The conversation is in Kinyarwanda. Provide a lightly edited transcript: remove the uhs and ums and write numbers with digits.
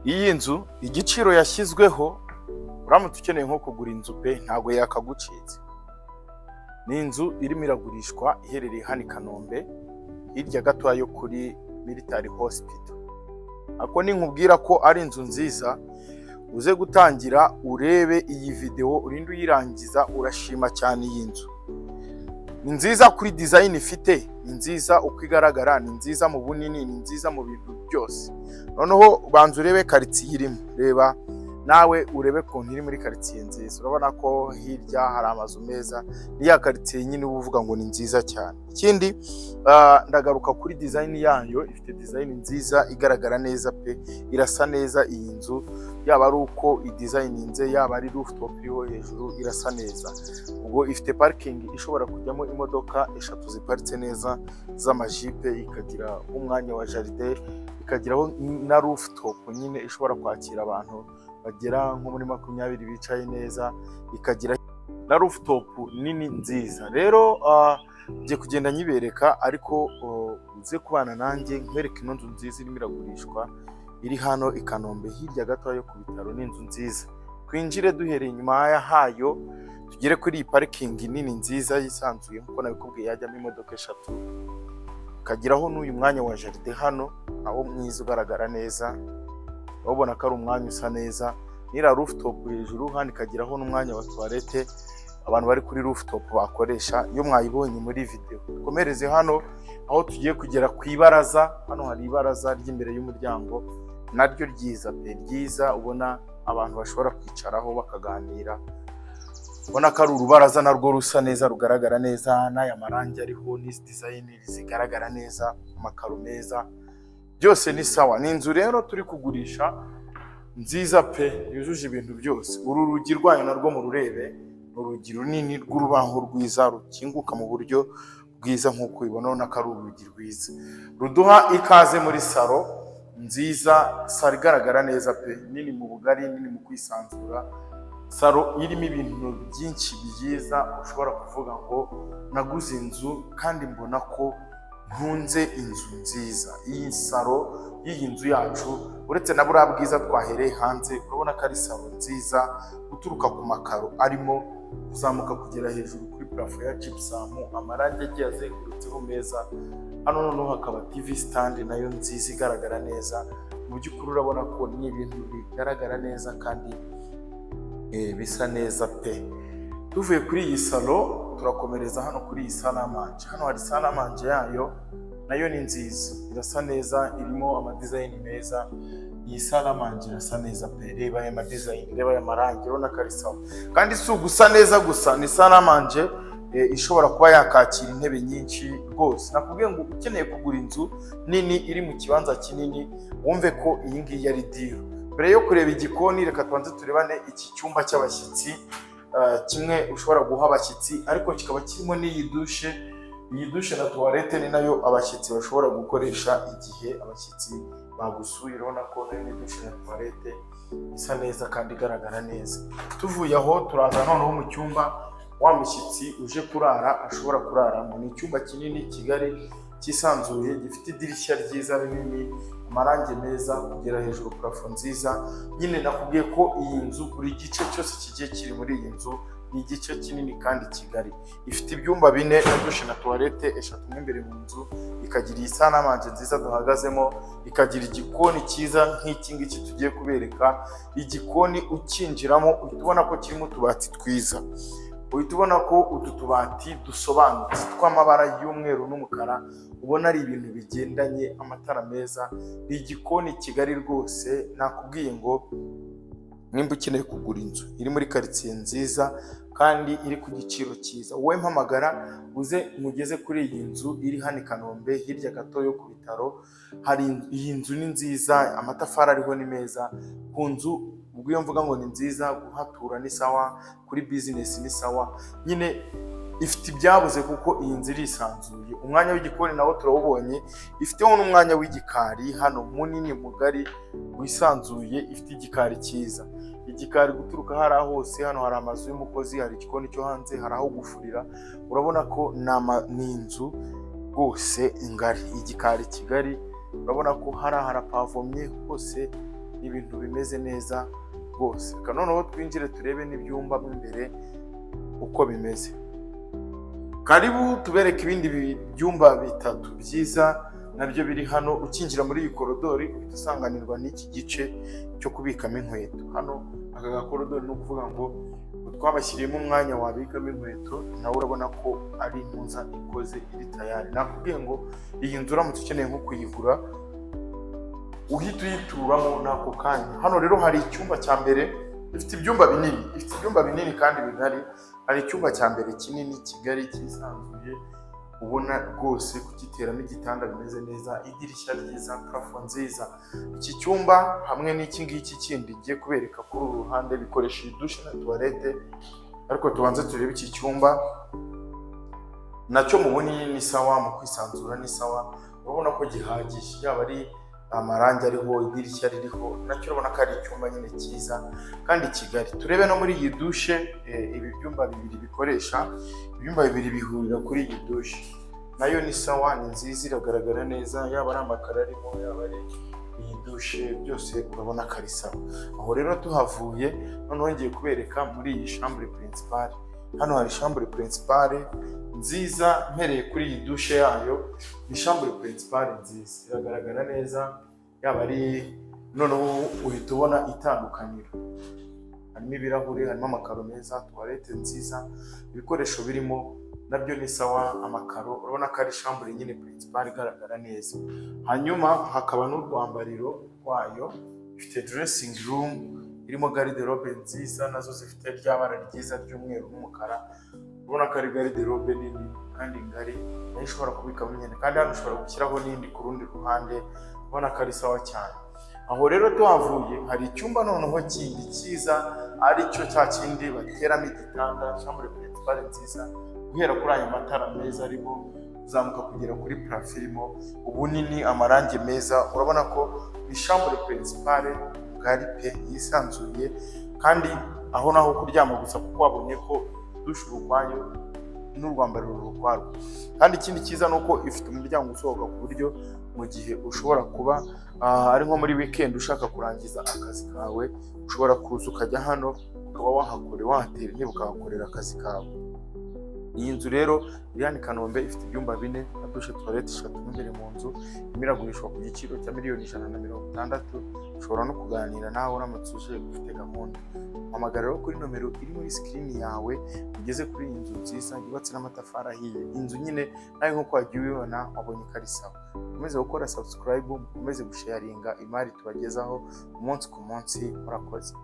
Iyi nzu igiciro yashyizweho uramutse ukeneye nko kugura inzu pe ntago yakagucitse. Ni inzu irimo iragurishwa iherereye hano i Kanombe hirya gato yo kuri Military Hospital. Ako ninkubwira ko ari inzu nziza uze gutangira urebe iyi video urinde uyirangiza urashima cyane iyi nzu. Ni nziza kuri design ifite, ni nziza uko igaragara, ni nziza mu bunini, ni nziza mu bintu byose. Noneho banza urebe quartier irimo, reba nawe urebe konti iri muri quartier nziza. Urabona ko hirya hari amazu meza, ni ya quartier nyine uvuga ngo ni nziza cyane. Ikindi ndagaruka kuri design yayo, ifite design nziza igaragara neza pe, irasa neza iyi nzu, yaba ari uko idesigninze, yaba ari rooftop iriho hejuru irasa neza. Ubwo ifite parking ishobora kujyamo imodoka 3 ziparitse neza z'amajipe, ikagira umwanya wa jardin, ikagiraho na rooftop nyine ishobora kwakira abantu bagera nko muri 20 bicaye neza, ikagira na rooftop nini nziza. Rero ngiye kugenda nyibereka, ariko uze kubana nanjye nkwereke ino nzu nziza irimo iragurishwa iri hano i Kanombe hirya gato yo ku bitaro. Ni inzu nziza, twinjire duhereye inyuma hayo tugere kuri iyi parking nini nziza yisanzuye nkuko nabikubwiye, yajyamo imodoka 3, kagiraho n'uyu mwanya wa jardin hano nawo mwiza ugaragara neza. Urabona ko ari umwanya usa neza, nira rooftop hejuru hano ikagiraho n'umwanya wa toilette abantu bari kuri rooftop bakoresha iyo mwayibonye muri video. Komereze hano aho tugiye kugera ku ibaraza. Hano hari ibaraza ry'imbere y'umuryango naryo ryiza pe, ryiza ubona abantu bashobora kwicaraho bakaganira. Ubona ko ari urubaraza narwo rusa neza rugaragara neza, n'aya marangi ariho n'izi design zigaragara neza, amakaro meza, byose ni sawa. Ni inzu rero turi kugurisha nziza pe, yujuje ibintu byose. Uru rugi rwayo narwo mu rurebe, urugi runini rw'urubaho rwiza rukinguka mu buryo bwiza nk'uko ubibona, ubona ko ari urugi rwiza ruduha ikaze muri salo nziza. Salo igaragara neza pe, nini mu bugari, nini mu kwisanzura. Salo irimo ibintu byinshi byiza ushobora kuvuga ngo naguze inzu kandi mbona ko ntunze inzu nziza. Iyi salo y'iyi nzu yacu uretse na buriya bwiza twahereye hanze, urabona ko ari salo nziza guturuka ku makaro arimo kuzamuka kugera hejuru kuri plafond ya gypsum, amarangi agiye azengurutseho meza. Hano noneho hakaba TV stand nayo nziza igaragara neza. Mu by'ukuri urabona ko ni ibintu bigaragara neza kandi bisa neza pe. Tuvuye kuri iyi salo turakomereza hano kuri iyi salamanje. Hano hari salamanje yayo nayo ni nziza, irasa neza, irimo ama design meza. Iyi salamanje irasa neza pe, reba aya ma design, reba aya marangi, urabona ko ari sawa. Kandi si ugusa neza gusa, ni salamanje ishobora kuba yakakira intebe nyinshi rwose. Nakubwiye ngo ukeneye kugura inzu nini iri mu kibanza kinini, wumve ko iyi ngiyi ari deal. Mbere yo kureba igikoni, reka tubanze turebane iki cyumba cy'abashyitsi, kimwe ushobora guha abashyitsi, ariko kikaba kirimo n'iyi dushe. Iyi dushe na toilette ni nayo abashyitsi bashobora gukoresha igihe abashyitsi bagusuye. Urabona ko nayo ni dushe na toilette isa neza kandi igaragara neza. Tuvuye aho turaza noneho mu cyumba wa mushyitsi uje kurara ashobora kuraramo. Ni icyumba kinini kigari cyisanzuye, gifite idirishya ryiza rinini, amarangi meza kugera hejuru, plafond nziza. Nyine nakubwiye ko iyi nzu buri gice cyose kigiye kiri muri iyi nzu ni igice kinini kandi kigari. Ifite ibyumba 4 na dushe na toilette 3 imbere mu nzu, ikagira iyi salamanje nziza duhagazemo, ikagira igikoni cyiza nk'iki ngiki tugiye kubereka. Igikoni ukinjiramo uhita ubona ko kirimo utubati twiza, uhita ubona ko utu tubati dusobanutse tw'amabara y'umweru n'umukara, ubona ari ibintu bigendanye, amatara meza. Ni igikoni kigari rwose. Nakubwiye ngo nimba ukeneye kugura inzu iri muri quartier nziza kandi iri ku giciro cyiza, wowe mpamagara uze mugeze kuri iyi nzu iri hano i Kanombe hirya gato yo ku bitaro. Iyi nzu ni nziza, amatafari ariho ni meza. Ku nzu ubwo iyo mvuga ngo ni nziza, guhatura ni sawa, kuri business ni sawa. Nyine ifite ibyabuze kuko iyi nzu irisanzuye. Umwanya w'igikoni nawo turawubonye, ifiteho n'umwanya w'igikari hano munini mugari wisanzuye, ifite igikari cyiza. Igikari guturuka hariya hose, hano hari amazu y'umukozi, hari igikoni cyo hanze, hari aho gufurira. Urabona ko ni inzu rwose ngari, igikari kigari. Urabona ko harapavomye hose, ibintu bimeze neza rwose. Reka noneho twinjire turebe n'ibyumba mo imbere uko bimeze. Karibu tubereke ibindi byumba bitatu byiza nabyo biri hano. Ukinjira muri iyi korodori uhita usanganirwa n'iki gice cyo kubikamo inkweto. Hano aka gakorodori ni ukuvuga ngo twabashyiriyemo umwanya wabikamo inkweto, nawe urabona ko ari impuza ikoze iri tayari. Nakubwiye ngo iyi nzu uramutse ukeneye nko kuyigura uhita uyituramo n'ako kanya. Hano rero hari icyumba cya mbere, ifite ibyumba binini kandi bigari. Hari icyumba cya mbere kinini kigari cyisanzuye, ubona rwose kugiteramo igitanda bimeze neza, idirishya ryiza, parafo nziza. Iki cyumba hamwe n'iki ngiki kindi ngiye kubereka kuri uru ruhande bikoresha iyi dushe na tuwarete, ariko tubanze turebe iki cyumba nacyo mu bunini ni sawa, mu kwisanzura ni sawa. Urabona ko gihagije, yaba ari amarangi ariho, idirishya ririho, nacyo urabona ko ari icyumba nyine cyiza kandi kigari. Turebe no muri iyi dushe, ibi byumba bibiri bikoresha, ibyumba bibiri bihurira kuri iyi dushe, nayo ni sawa, ni nziza, iragaragara neza, yaba ari amakaro arimo, yaba ari iyi dushe, byose urabona ko ari sawa. Aho rero tuhavuye noneho ngiye kubereka muri iyi chambre principale. Hano hari chambre principale nziza, mpereye kuri iyi dushe yayo, ni chambre principale nziza, iragaragara neza, yaba ari noneho uhita ubona itandukaniro. Harimo ibirahuri, harimo amakaro meza, tuwarete nziza, ibikoresho birimo nabyo ni sawa, amakaro. Urabona ko ari chambre nyine principale igaragara neza. Hanyuma hakaba n'urwambariro rwayo, ifite dressing room irimo garde-robe nziza, nazo zifite ry'abara ryiza ry'umweru n'umukara. Urabona ko ari garde-robe nini kandi ngari, nayo ushobora kubikamo imyenda, kandi hano ushobora gushyiraho n'indi ku rundi ruhande. Urabona ko ari sawa cyane. Aho rero tuhavuye hari icyumba noneho kindi cyiza, aricyo cya kindi bateramo igitanda, chambre principale nziza, guhera kuri aya matara meza arimo uzamuka kugera kuri parafo irimo, ubunini, amarangi meza. Urabona ko ni chambre principale ngari pe, yisanzuye, kandi aho naho kuryama gusa, kuko wabonye ko dushe urukwayo n'urwambariro urukwarwo. Kandi ikindi cyiza ni uko ifite umuryango usohoka, ku buryo mu gihe ushobora kuba ari nko muri weekend ushaka kurangiza akazi kawe, ushobora kuza ukajya hano ukaba wahatera intebe ukahakorera akazi kawe. Iyi nzu rero iri hano i Kanombe, ifite ibyumba 4 na dushe tuwarete 3 imbere mu nzu, imiragurishwa ku giciro cya $160,000. Ushobora no kuganira nawe uramutse uje ufite gahunda. Hamagara rero kuri nomero iri muri screen yawe ugeze kuri iyi nzu nziza yubatse n'amatafari ahiye. Inzu nyine nawe nk'uko wagiye ubibona wabonye ko ari sawa. Ukomeze gukora subscribe, ukomeze gusharinga imari tubagezaho umunsi ku munsi. Murakoze.